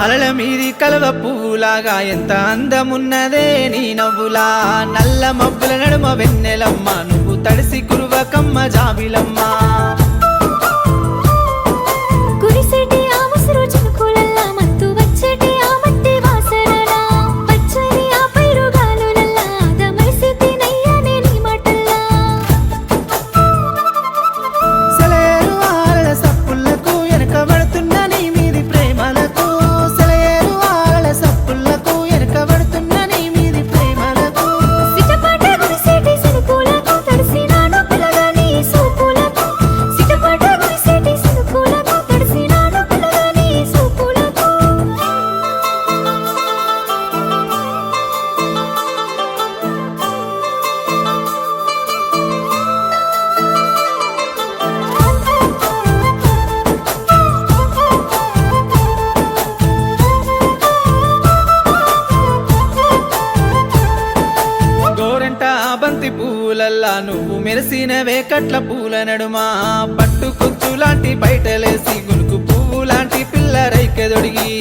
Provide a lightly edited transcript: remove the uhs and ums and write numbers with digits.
అలల మీది కలవ పువ్వులాగా ఎంత అందమున్నదే నీ నవ్వులా నల్ల మబ్బుల నడుమ వెన్నెలమ్మ నువ్వు తడిసి కురువకమ్మ జాబిలమ్మ కురిసేటి ఆ ముసురు చినుకులల్లా మత్తు వచ్చేటి ఆ మట్టి వాసనలా పచ్చని ఆ పైరు గాలులల్లా ఆదమరిసేటి నయ్యనే నీ మాటల్లా సెలయేరు ఆరల సప్పులకు వెనకబడుతున్న నీ మీది ప్రేమలకు సెలయేరు ఆరల సప్పులకు వెనకబడుతున్న నీ మీది ప్రేమలకు సిటపాట కురిసేటి సినుకులకు తడిసినాను పిల్లగా నీ సూపులకు సిటపాట కురిసేటి సినుకులకు తడిసినాను పిల్లగా నీ సూపులకు గోరెంట బంతి పూలల్లా నువ్వు మెరిసినవే కట్ల పూల నడుమా పట్టు కుచ్చు లాంటి బయటలేసి గునుకు పువ్వు లాంటి పిల్ల రైకెదొడిగి